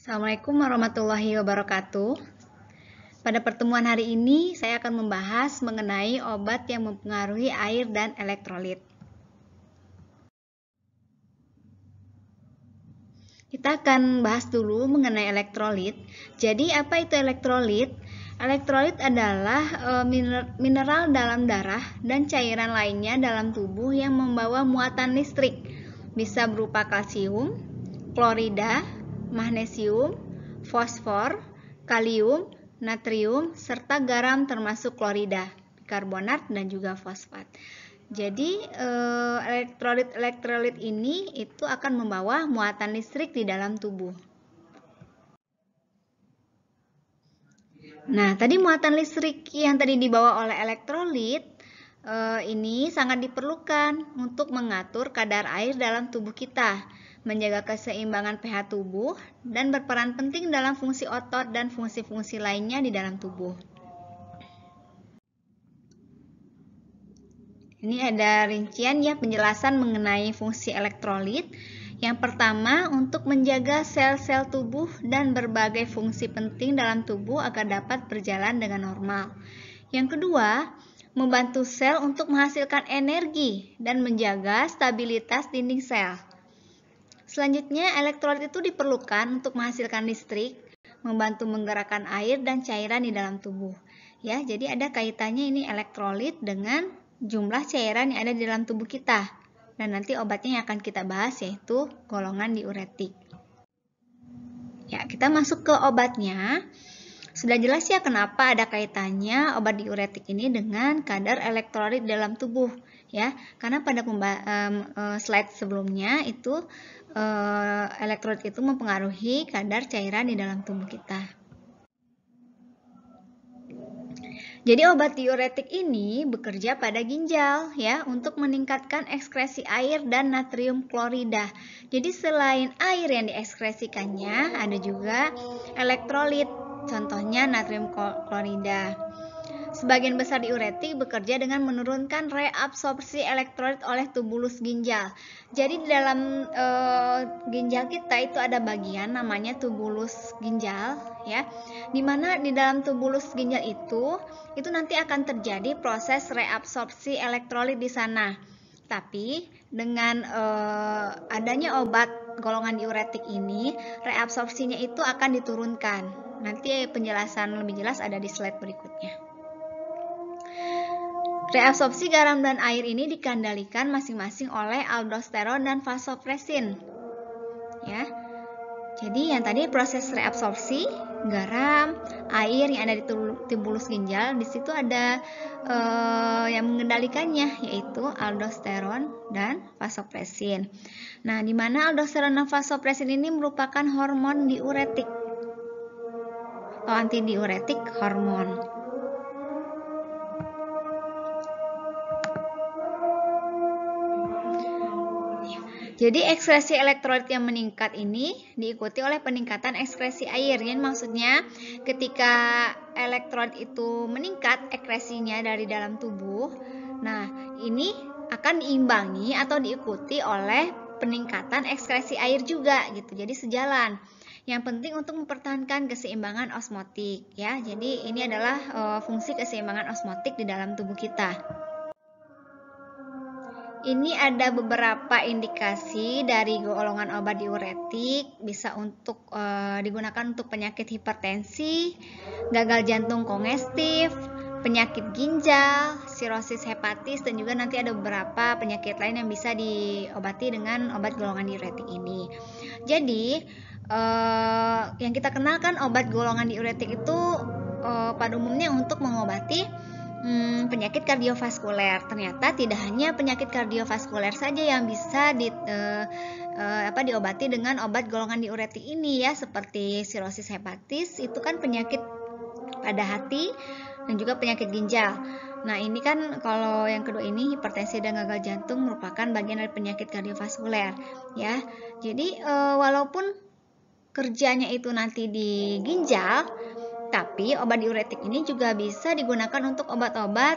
Assalamualaikum warahmatullahi wabarakatuh. Pada pertemuan hari ini, saya akan membahas mengenai obat yang mempengaruhi air dan elektrolit. Kita akan bahas dulu mengenai elektrolit. Jadi, apa itu elektrolit? Elektrolit adalah mineral dalam darah dan cairan lainnya dalam tubuh yang membawa muatan listrik. Bisa berupa kalsium, klorida, magnesium, fosfor, kalium, natrium, serta garam termasuk klorida, bikarbonat, dan juga fosfat. Jadi elektrolit ini itu akan membawa muatan listrik di dalam tubuh. Nah, tadi muatan listrik yang tadi dibawa oleh elektrolit ini sangat diperlukan untuk mengatur kadar air dalam tubuh kita, menjaga keseimbangan pH tubuh, dan berperan penting dalam fungsi otot dan fungsi-fungsi lainnya di dalam tubuh. Ini ada rincian ya penjelasan mengenai fungsi elektrolit. Yang pertama, untuk menjaga sel-sel tubuh dan berbagai fungsi penting dalam tubuh agar dapat berjalan dengan normal. Yang kedua, membantu sel untuk menghasilkan energi dan menjaga stabilitas dinding sel. Selanjutnya, elektrolit itu diperlukan untuk menghasilkan listrik, membantu menggerakkan air dan cairan di dalam tubuh. Ya, jadi ada kaitannya ini elektrolit dengan jumlah cairan yang ada di dalam tubuh kita. Dan nanti obatnya yang akan kita bahas yaitu golongan diuretik. Ya, kita masuk ke obatnya. Sudah jelas ya kenapa ada kaitannya obat diuretik ini dengan kadar elektrolit dalam tubuh, ya. Karena pada slide sebelumnya itu elektrolit itu mempengaruhi kadar cairan di dalam tubuh kita. Jadi obat diuretik ini bekerja pada ginjal ya untuk meningkatkan ekskresi air dan natrium klorida. Jadi selain air yang diekskresikannya ada juga elektrolit, contohnya natrium klorida. Sebagian besar diuretik bekerja dengan menurunkan reabsorpsi elektrolit oleh tubulus ginjal. Jadi di dalam ginjal kita itu ada bagian namanya tubulus ginjal ya. Dimana di dalam tubulus ginjal itu nanti akan terjadi proses reabsorpsi elektrolit di sana. Tapi dengan adanya obat golongan diuretik ini, reabsorpsinya itu akan diturunkan. Nanti penjelasan lebih jelas ada di slide berikutnya. Reabsorpsi garam dan air ini dikendalikan masing-masing oleh aldosteron dan vasopresin. Ya. Jadi yang tadi proses reabsorpsi garam, air yang ada di tubulus ginjal, di situ ada yang mengendalikannya yaitu aldosteron dan vasopresin. Nah, di mana aldosteron dan vasopresin ini merupakan hormon diuretik atau antidiuretik hormon. Jadi ekskresi elektrolit yang meningkat ini diikuti oleh peningkatan ekskresi air. Yang maksudnya ketika elektrolit itu meningkat ekskresinya dari dalam tubuh, nah ini akan diimbangi atau diikuti oleh peningkatan ekskresi air juga gitu. Jadi sejalan. Yang penting untuk mempertahankan keseimbangan osmotik ya. Jadi ini adalah fungsi keseimbangan osmotik di dalam tubuh kita. Ini ada beberapa indikasi dari golongan obat diuretik, bisa untuk digunakan untuk penyakit hipertensi, gagal jantung kongestif, penyakit ginjal, sirosis hepatis, dan juga nanti ada beberapa penyakit lain yang bisa diobati dengan obat golongan diuretik ini. Jadi yang kita kenalkan obat golongan diuretik itu pada umumnya untuk mengobati penyakit kardiovaskuler. Ternyata tidak hanya penyakit kardiovaskuler saja yang bisa diobati dengan obat golongan diuretik ini ya, seperti sirosis hepatis itu kan penyakit pada hati dan juga penyakit ginjal. Nah, ini kan kalau yang kedua ini hipertensi dan gagal jantung merupakan bagian dari penyakit kardiovaskuler ya. Jadi walaupun kerjanya itu nanti di ginjal, tapi obat diuretik ini juga bisa digunakan untuk obat-obat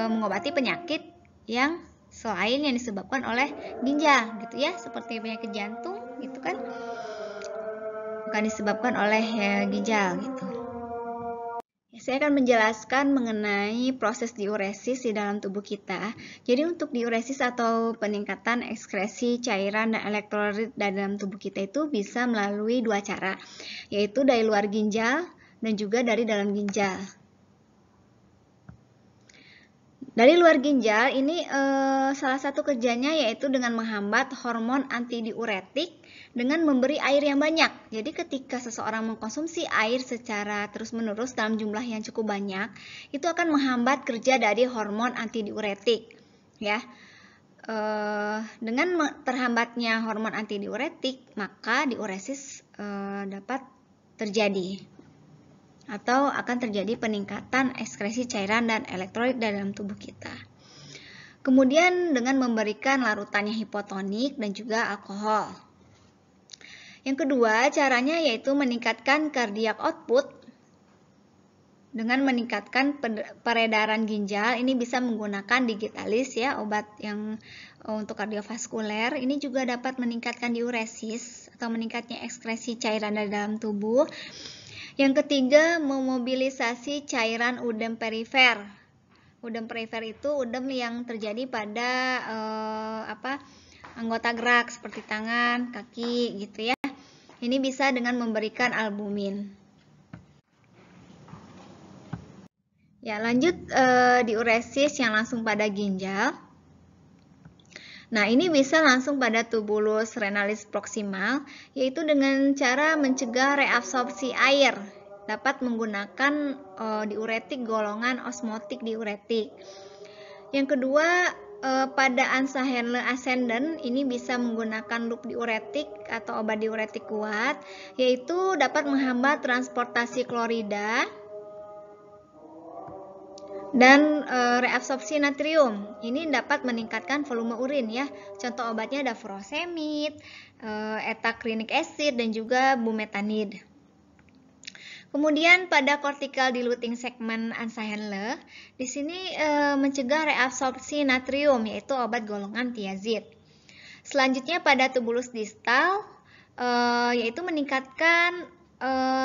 mengobati penyakit yang selain yang disebabkan oleh ginjal gitu ya, seperti penyakit jantung gitu kan. bukan disebabkan oleh ginjal gitu. Saya akan menjelaskan mengenai proses diuresis di dalam tubuh kita. Jadi untuk diuresis atau peningkatan ekskresi cairan dan elektrolit dalam tubuh kita itu bisa melalui dua cara, yaitu dari luar ginjal dan juga dari dalam ginjal. Dari luar ginjal ini salah satu kerjanya yaitu dengan menghambat hormon antidiuretik dengan memberi air yang banyak. Jadi ketika seseorang mengkonsumsi air secara terus-menerus dalam jumlah yang cukup banyak, itu akan menghambat kerja dari hormon antidiuretik. Ya, dengan terhambatnya hormon antidiuretik, maka diuresis dapat terjadi atau akan terjadi peningkatan ekskresi cairan dan elektrolit dalam tubuh kita. Kemudian dengan memberikan larutannya hipotonik dan juga alkohol. Yang kedua, caranya yaitu meningkatkan cardiac output dengan meningkatkan peredaran ginjal. Ini bisa menggunakan digitalis ya, obat yang untuk kardiovaskuler. Ini juga dapat meningkatkan diuresis atau meningkatnya ekskresi cairan dari dalam tubuh. Yang ketiga, memobilisasi cairan udem perifer. Udem perifer itu udem yang terjadi pada anggota gerak seperti tangan, kaki gitu ya. Ini bisa dengan memberikan albumin. Ya, lanjut diuresis yang langsung pada ginjal. Nah, ini bisa langsung pada tubulus renalis proximal, yaitu dengan cara mencegah reabsorpsi air. Dapat menggunakan diuretik golongan osmotik diuretik. Yang kedua, pada Ansa-Henle ascendant ini bisa menggunakan loop diuretik atau obat diuretik kuat, yaitu dapat menghambat transportasi klorida dan reabsorpsi natrium. Ini dapat meningkatkan volume urin ya. Contoh obatnya ada furosemid, ethacrinic acid dan juga bumetanide. Kemudian pada cortical diluting segment Ansa-Henle, di sini mencegah reabsorpsi natrium yaitu obat golongan thiazid. Selanjutnya pada tubulus distal yaitu meningkatkan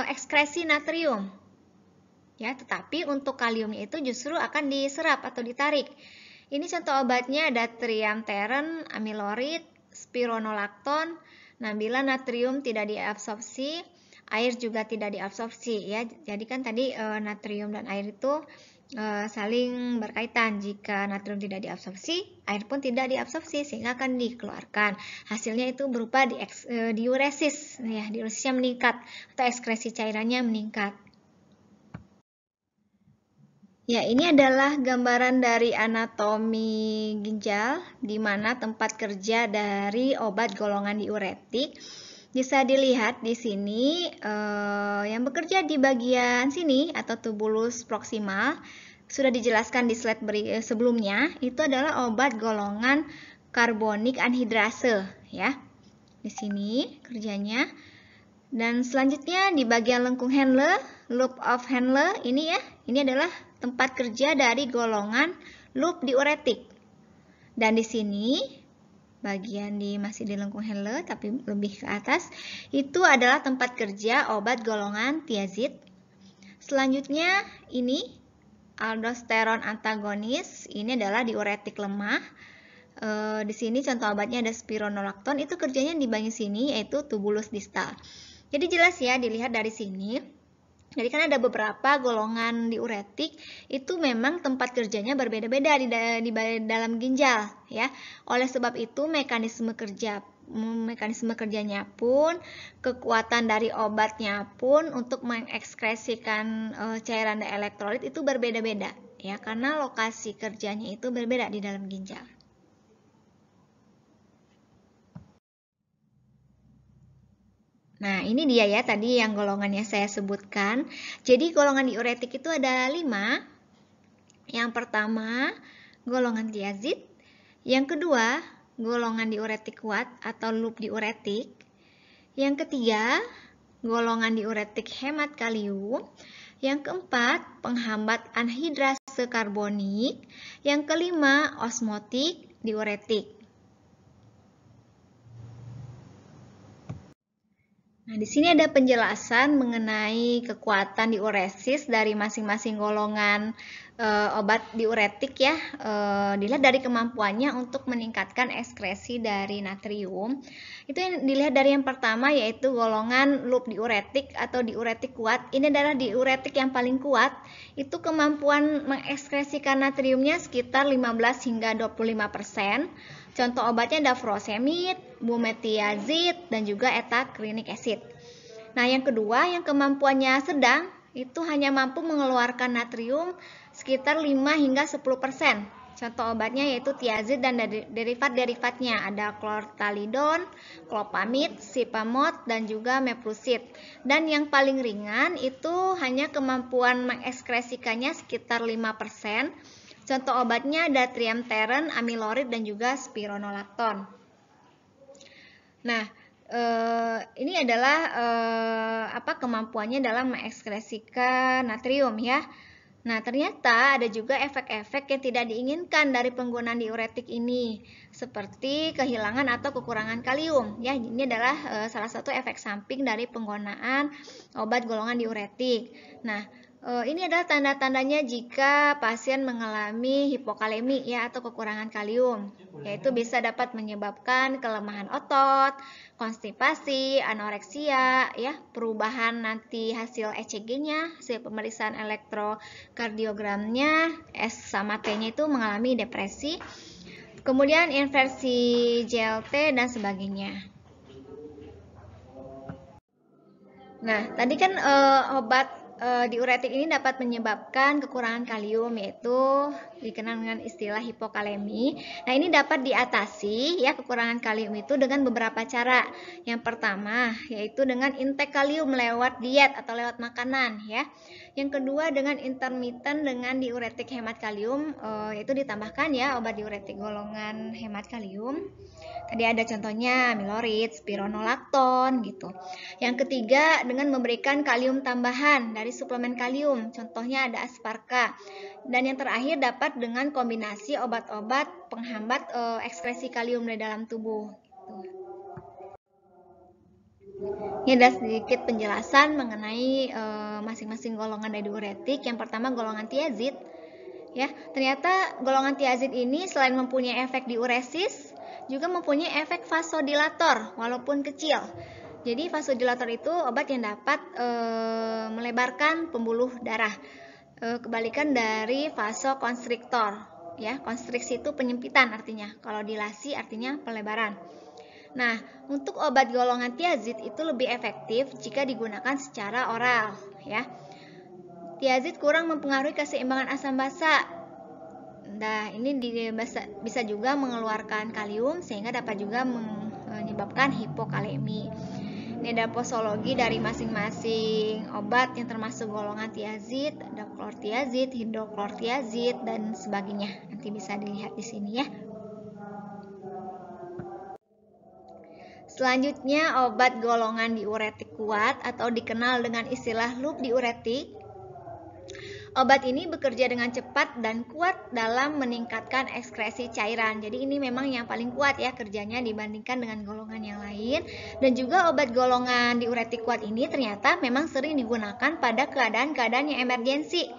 ekskresi natrium. Ya, tetapi untuk kaliumnya itu justru akan diserap atau ditarik. Ini contoh obatnya ada triamteren, amilorid, spironolakton. Nah, bila natrium tidak diabsorpsi, air juga tidak diabsorpsi ya. Jadi kan tadi natrium dan air itu saling berkaitan. Jika natrium tidak diabsorpsi, air pun tidak diabsorpsi sehingga akan dikeluarkan. Hasilnya itu berupa diuresis ya, diuresisnya meningkat atau ekskresi cairannya meningkat. Ya, ini adalah gambaran dari anatomi ginjal di mana tempat kerja dari obat golongan diuretik. Bisa dilihat di sini yang bekerja di bagian sini atau tubulus proximal sudah dijelaskan di slide sebelumnya, itu adalah obat golongan karbonik anhidrase ya. Di sini kerjanya. Dan selanjutnya di bagian lengkung Henle, loop of Henle ini ya, ini adalah tempat kerja dari golongan loop diuretik. Dan di sini bagian masih di lengkung Henle tapi lebih ke atas, itu adalah tempat kerja obat golongan thiazid. Selanjutnya ini aldosteron antagonis, ini adalah diuretik lemah. Di sini contoh obatnya ada spironolakton, itu kerjanya di bagian sini yaitu tubulus distal. Jadi jelas ya dilihat dari sini. Jadi kan ada beberapa golongan diuretik itu memang tempat kerjanya berbeda-beda di dalam ginjal ya. Oleh sebab itu mekanisme kerjanya pun, kekuatan dari obatnya pun untuk mengekskresikan cairan dan elektrolit itu berbeda-beda ya, karena lokasi kerjanya itu berbeda di dalam ginjal. Nah, ini dia ya tadi yang golongannya saya sebutkan. Jadi golongan diuretik itu ada 5. Yang pertama, golongan thiazid. Yang kedua, golongan diuretik kuat atau loop diuretik. Yang ketiga, golongan diuretik hemat kalium. Yang keempat, penghambat anhidrase karbonik. Yang kelima, osmotik diuretik. Nah, di sini ada penjelasan mengenai kekuatan diuresis dari masing-masing golongan obat diuretik ya. Dilihat dari kemampuannya untuk meningkatkan ekskresi dari natrium. Itu yang dilihat dari yang pertama yaitu golongan loop diuretik atau diuretik kuat. Ini adalah diuretik yang paling kuat. Itu kemampuan mengekskresikan natriumnya sekitar 15 hingga 25%. Contoh obatnya ada furosemid, bumetiazid, dan juga ethacrynic acid. Nah, yang kedua yang kemampuannya sedang itu hanya mampu mengeluarkan natrium sekitar 5 hingga 10%. Contoh obatnya yaitu tiazid dan derivat-derivatnya ada chlortalidon, clopamid, sipamot, dan juga meprusid. Dan yang paling ringan itu hanya kemampuan mengekskresikannya sekitar 5%. Contoh obatnya ada triamteren, amilorid, dan juga spironolakton. Nah, ini adalah kemampuannya dalam mengekskresikan natrium ya. Nah, ternyata ada juga efek-efek yang tidak diinginkan dari penggunaan diuretik ini, seperti kehilangan atau kekurangan kalium. Ya, ini adalah salah satu efek samping dari penggunaan obat golongan diuretik. Nah, ini adalah tanda-tandanya jika pasien mengalami hipokalemi ya atau kekurangan kalium, yaitu bisa dapat menyebabkan kelemahan otot, konstipasi, anoreksia, ya, perubahan nanti hasil ECG-nya, hasil pemeriksaan elektrokardiogramnya, S sama T-nya itu mengalami depresi, kemudian inversi JLT dan sebagainya. Nah, tadi kan obat diuretik ini dapat menyebabkan kekurangan kalium, yaitu dikenal dengan istilah hipokalemi. Nah, ini dapat diatasi ya kekurangan kalium itu dengan beberapa cara. Yang pertama yaitu dengan intake kalium lewat diet atau lewat makanan ya. Yang kedua dengan intermittent dengan diuretik hemat kalium, yaitu ditambahkan ya obat diuretik golongan hemat kalium. Tadi ada contohnya amilorid, spironolakton gitu. Yang ketiga dengan memberikan kalium tambahan dari suplemen kalium, contohnya ada asparka. Dan yang terakhir dapat dengan kombinasi obat-obat penghambat ekskresi kalium di dalam tubuh. Ini ada sedikit penjelasan mengenai masing-masing golongan dari diuretik. Yang pertama golongan tiazid. Ya, ternyata golongan tiazid ini selain mempunyai efek diuresis, juga mempunyai efek vasodilator walaupun kecil. Jadi vasodilator itu obat yang dapat melebarkan pembuluh darah. Kebalikan dari vasokonstriktor, ya, konstriksi itu penyempitan artinya. Kalau dilasi artinya pelebaran. Nah, untuk obat golongan tiazid itu lebih efektif jika digunakan secara oral, ya. Tiazid kurang mempengaruhi keseimbangan asam basa. Nah, ini bisa juga mengeluarkan kalium sehingga dapat juga menyebabkan hipokalemi. Ini ada posologi dari masing-masing obat yang termasuk golongan tiazid, ada klortiazid, hidroklortiazid, dan sebagainya. Nanti bisa dilihat di sini ya. Selanjutnya obat golongan diuretik kuat atau dikenal dengan istilah loop diuretik. Obat ini bekerja dengan cepat dan kuat dalam meningkatkan ekskresi cairan. Jadi ini memang yang paling kuat ya kerjanya dibandingkan dengan golongan yang lain. Dan juga obat golongan diuretik kuat ini ternyata memang sering digunakan pada keadaan-keadaan yang emergensi.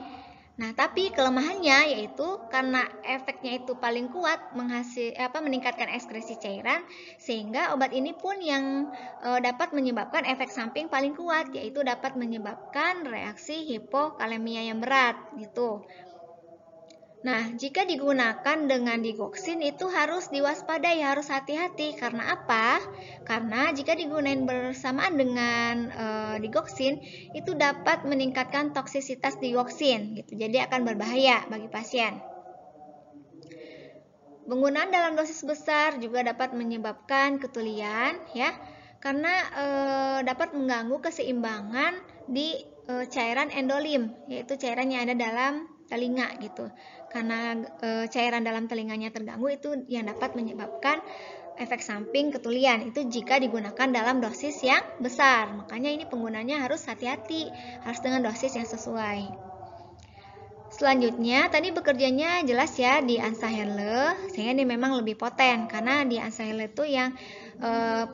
Nah, tapi kelemahannya yaitu karena efeknya itu paling kuat meningkatkan ekskresi cairan, sehingga obat ini pun yang dapat menyebabkan efek samping paling kuat, yaitu dapat menyebabkan reaksi hipokalemia yang berat gitu. Nah, jika digunakan dengan digoxin itu harus diwaspadai, harus hati-hati. Karena apa? Karena jika digunakan bersamaan dengan digoxin itu dapat meningkatkan toksisitas digoxin gitu. Jadi akan berbahaya bagi pasien. Penggunaan dalam dosis besar juga dapat menyebabkan ketulian ya. Karena dapat mengganggu keseimbangan di cairan endolim, yaitu cairan yang ada dalam telinga gitu. Karena cairan dalam telinganya terganggu itu yang dapat menyebabkan efek samping ketulian itu jika digunakan dalam dosis yang besar. Makanya ini penggunanya harus hati-hati, harus dengan dosis yang sesuai. Selanjutnya, tadi bekerjanya jelas ya di Ansaherle, sehingga ini memang lebih poten karena di Ansaherle itu yang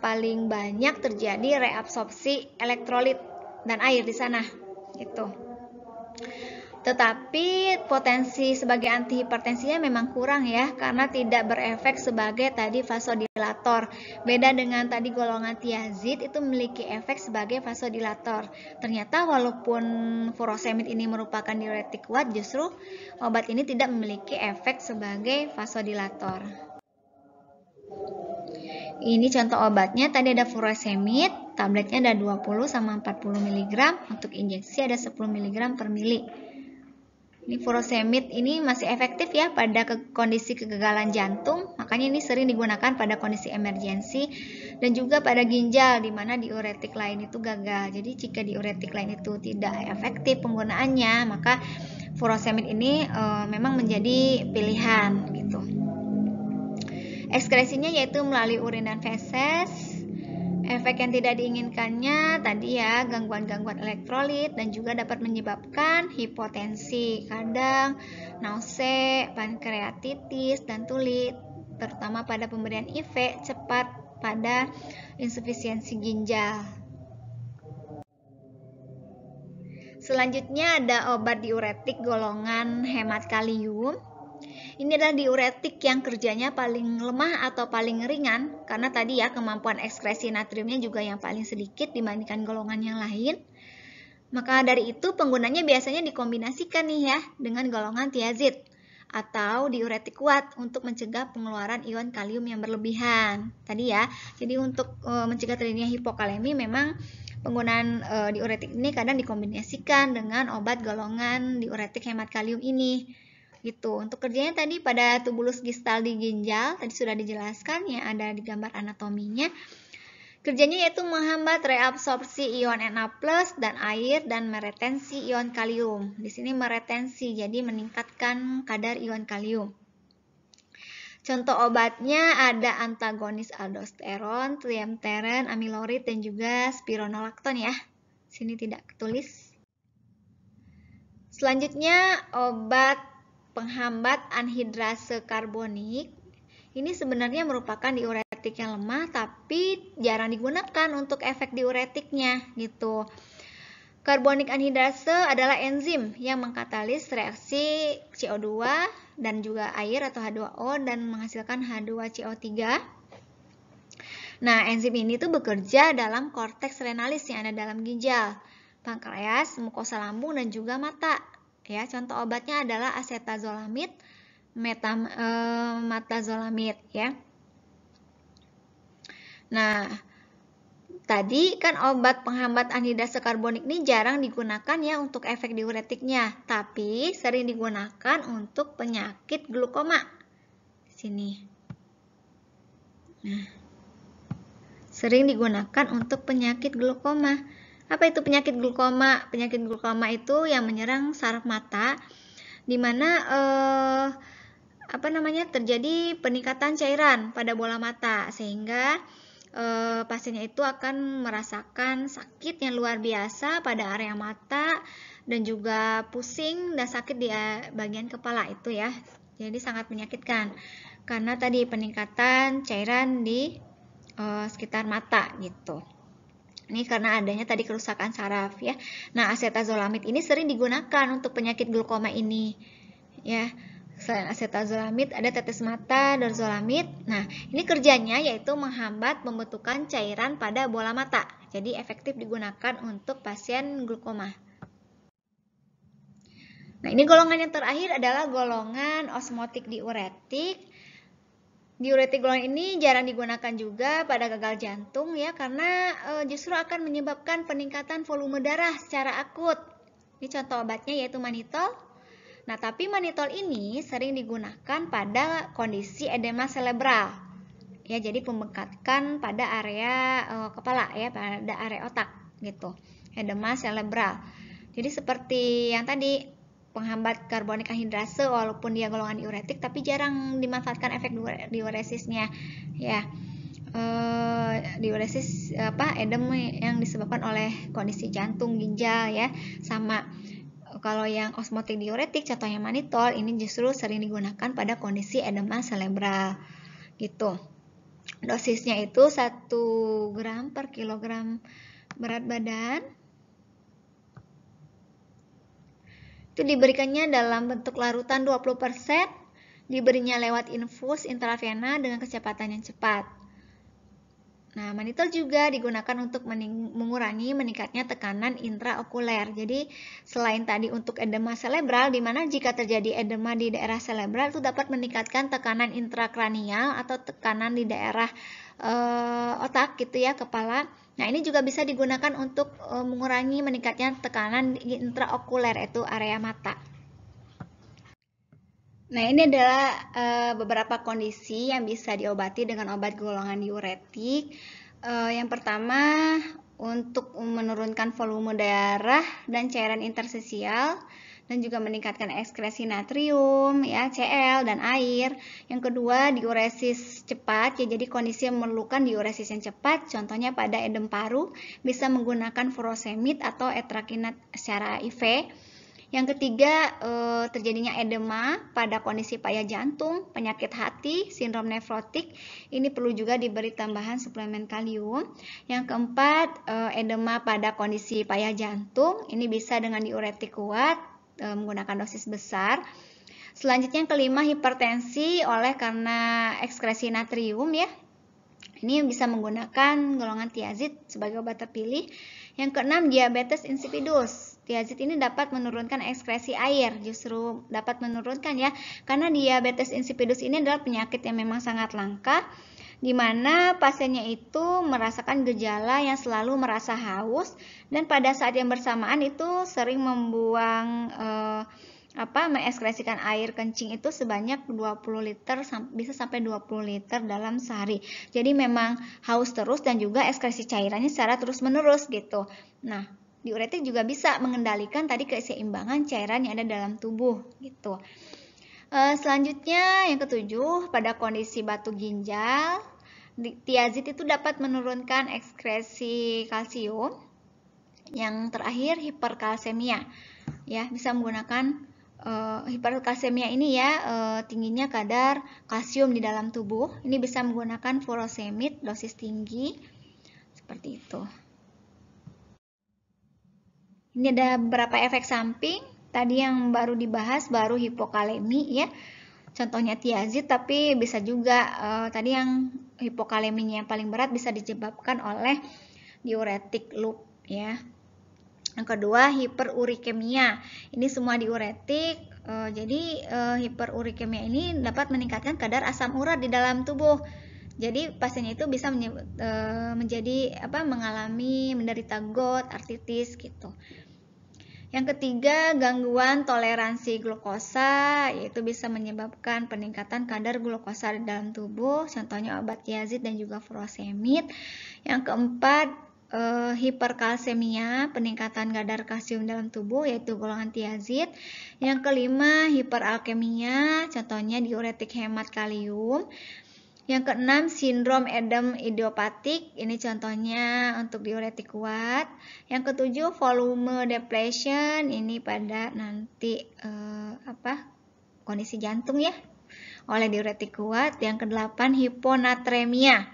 paling banyak terjadi reabsorpsi elektrolit dan air di sana, gitu. Tetapi potensi sebagai antihipertensinya memang kurang ya, karena tidak berefek sebagai tadi vasodilator. Beda dengan tadi golongan tiazid itu memiliki efek sebagai vasodilator. Ternyata walaupun furosemid ini merupakan diuretik kuat, justru obat ini tidak memiliki efek sebagai vasodilator. Ini contoh obatnya, tadi ada furosemid, tabletnya ada 20 sama 40 mg, untuk injeksi ada 10 mg per mili. Ini furosemid ini masih efektif ya pada kondisi kegagalan jantung, makanya ini sering digunakan pada kondisi emergensi dan juga pada ginjal di mana diuretik lain itu gagal. Jadi jika diuretik lain itu tidak efektif penggunaannya, maka furosemid ini memang menjadi pilihan gitu. Ekskresinya yaitu melalui urin dan feses. Efek yang tidak diinginkannya tadi ya, gangguan-gangguan elektrolit dan juga dapat menyebabkan hipotensi, kadang nause, pankreatitis, dan tuli, terutama pada pemberian IV cepat pada insufisiensi ginjal. Selanjutnya ada obat diuretik golongan hemat kalium. Ini adalah diuretik yang kerjanya paling lemah atau paling ringan, karena tadi ya kemampuan ekskresi natriumnya juga yang paling sedikit dibandingkan golongan yang lain. Maka dari itu penggunanya biasanya dikombinasikan nih ya dengan golongan tiazid atau diuretik kuat untuk mencegah pengeluaran ion kalium yang berlebihan. Tadi ya, jadi untuk mencegah terjadinya hipokalemi memang penggunaan diuretik ini kadang dikombinasikan dengan obat golongan diuretik hemat kalium ini. Gitu. Untuk kerjanya tadi pada tubulus distal di ginjal, tadi sudah dijelaskan yang ada di gambar anatominya. Kerjanya yaitu menghambat reabsorpsi ion Na+ dan air dan meretensi ion kalium. Di sini meretensi, jadi meningkatkan kadar ion kalium. Contoh obatnya ada antagonis aldosteron, triamteren, amilorid, dan juga spironolakton ya. Sini tidak tulis. Selanjutnya obat penghambat anhidrase karbonik. Ini sebenarnya merupakan diuretik yang lemah tapi jarang digunakan untuk efek diuretiknya gitu. Karbonik anhidrase adalah enzim yang mengkatalis reaksi CO2 dan juga air atau H2O dan menghasilkan H2CO3. Nah, enzim ini tuh bekerja dalam korteks renalis yang ada dalam ginjal, pankreas, mukosa lambung, dan juga mata. Ya, contoh obatnya adalah asetazolamid, metazolamid ya. Nah, tadi kan obat penghambat anhidrase karbonik ini jarang digunakan ya untuk efek diuretiknya, tapi sering digunakan untuk penyakit glukoma. Sini. Nah, sering digunakan untuk penyakit glukoma. Apa itu penyakit glukoma? Penyakit glukoma itu yang menyerang saraf mata, di mana terjadi peningkatan cairan pada bola mata, sehingga pasiennya itu akan merasakan sakit yang luar biasa pada area mata dan juga pusing dan sakit di bagian kepala itu ya. Jadi sangat menyakitkan karena tadi peningkatan cairan di sekitar mata gitu. Ini karena adanya tadi kerusakan saraf ya. Nah, asetazolamid ini sering digunakan untuk penyakit glukoma ini. Ya. Selain asetazolamid ada tetes mata, dorzolamid. Nah, ini kerjanya yaitu menghambat pembentukan cairan pada bola mata. Jadi efektif digunakan untuk pasien glukoma. Nah, ini golongan yang terakhir adalah golongan osmotik diuretik. Diuretik golongan ini jarang digunakan juga pada gagal jantung ya, karena justru akan menyebabkan peningkatan volume darah secara akut. Ini contoh obatnya yaitu manitol. Nah, tapi manitol ini sering digunakan pada kondisi edema cerebral. Ya, jadi pembengkakan pada area kepala ya, pada area otak gitu. Edema cerebral. Jadi seperti yang tadi penghambat karbonik anhidrase walaupun dia golongan diuretik tapi jarang dimanfaatkan efek diuresisnya ya. Diuresis edem yang disebabkan oleh kondisi jantung, ginjal ya, sama kalau yang osmotik diuretik, contohnya manitol, ini justru sering digunakan pada kondisi edema cerebral gitu. Dosisnya itu 1 gram per kilogram berat badan. Itu diberikannya dalam bentuk larutan 20%, diberinya lewat infus intravena dengan kecepatan yang cepat. Nah, manitol juga digunakan untuk mengurangi meningkatnya tekanan intraokuler. Jadi, selain tadi untuk edema cerebral, di mana jika terjadi edema di daerah cerebral itu dapat meningkatkan tekanan intrakranial atau tekanan di daerah otak gitu ya, kepala. Nah, ini juga bisa digunakan untuk mengurangi meningkatnya tekanan intraokuler, yaitu area mata. Nah, ini adalah beberapa kondisi yang bisa diobati dengan obat golongan diuretik. Yang pertama, untuk menurunkan volume darah dan cairan interstisial, dan juga meningkatkan ekskresi natrium, ya, Cl dan air. Yang kedua, diuresis cepat, ya, jadi kondisi yang memerlukan diuresis yang cepat, contohnya pada edem paru, bisa menggunakan furosemid atau etrakinat secara IV. Yang ketiga, terjadinya edema pada kondisi payah jantung, penyakit hati, sindrom nefrotik. Ini perlu juga diberi tambahan suplemen kalium. Yang keempat, edema pada kondisi payah jantung. Ini bisa dengan diuretik kuat, menggunakan dosis besar. Selanjutnya yang kelima, hipertensi oleh karena ekskresi natrium, ya. Ini bisa menggunakan golongan tiazid sebagai obat terpilih. Yang keenam, diabetes insipidus. Tiazid ini dapat menurunkan ekskresi air, justru dapat menurunkan, ya, karena diabetes insipidus ini adalah penyakit yang memang sangat langka, di mana pasiennya itu merasakan gejala yang selalu merasa haus, dan pada saat yang bersamaan itu sering membuang mengekskresikan air kencing itu sebanyak 20 liter, bisa sampai 20 liter dalam sehari. Jadi memang haus terus dan juga ekskresi cairannya secara terus-menerus gitu. Nah, diuretik juga bisa mengendalikan tadi keseimbangan cairan yang ada dalam tubuh gitu. Selanjutnya yang ketujuh, pada kondisi batu ginjal, tiazid itu dapat menurunkan ekskresi kalsium. Yang terakhir, hiperkalsemia, ya, bisa menggunakan hiperkalsemia ini, ya, tingginya kadar kalsium di dalam tubuh. Ini bisa menggunakan furosemid dosis tinggi seperti itu. Ini ada beberapa efek samping. Tadi yang baru dibahas baru hipokalemi, ya. Contohnya tiazid, tapi bisa juga tadi yang hipokaleminya yang paling berat bisa disebabkan oleh diuretik loop, ya. Yang kedua, hiperurikemia. Ini semua diuretik. Jadi hiperurikemia ini dapat meningkatkan kadar asam urat di dalam tubuh. Jadi pasiennya itu bisa menderita GOUT, artritis gitu. Yang ketiga, gangguan toleransi glukosa, yaitu bisa menyebabkan peningkatan kadar glukosa di dalam tubuh, contohnya obat tiazid dan juga furosemid. Yang keempat, hiperkalsemia, peningkatan kadar kalsium dalam tubuh, yaitu golongan tiazid. Yang kelima, hiperalkemia, contohnya diuretik hemat kalium. Yang keenam, sindrom edem idiopatik, ini contohnya untuk diuretik kuat. Yang ketujuh, volume depletion, ini pada nanti kondisi jantung, ya, oleh diuretik kuat. Yang kedelapan, hiponatremia,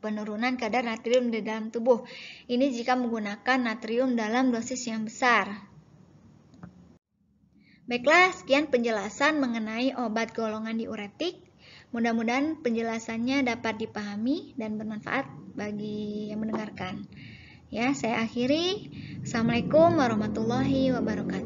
penurunan kadar natrium di dalam tubuh. Ini jika menggunakan natrium dalam dosis yang besar. Baiklah, sekian penjelasan mengenai obat golongan diuretik. Mudah-mudahan penjelasannya dapat dipahami dan bermanfaat bagi yang mendengarkan. Ya, saya akhiri. Assalamualaikum warahmatullahi wabarakatuh.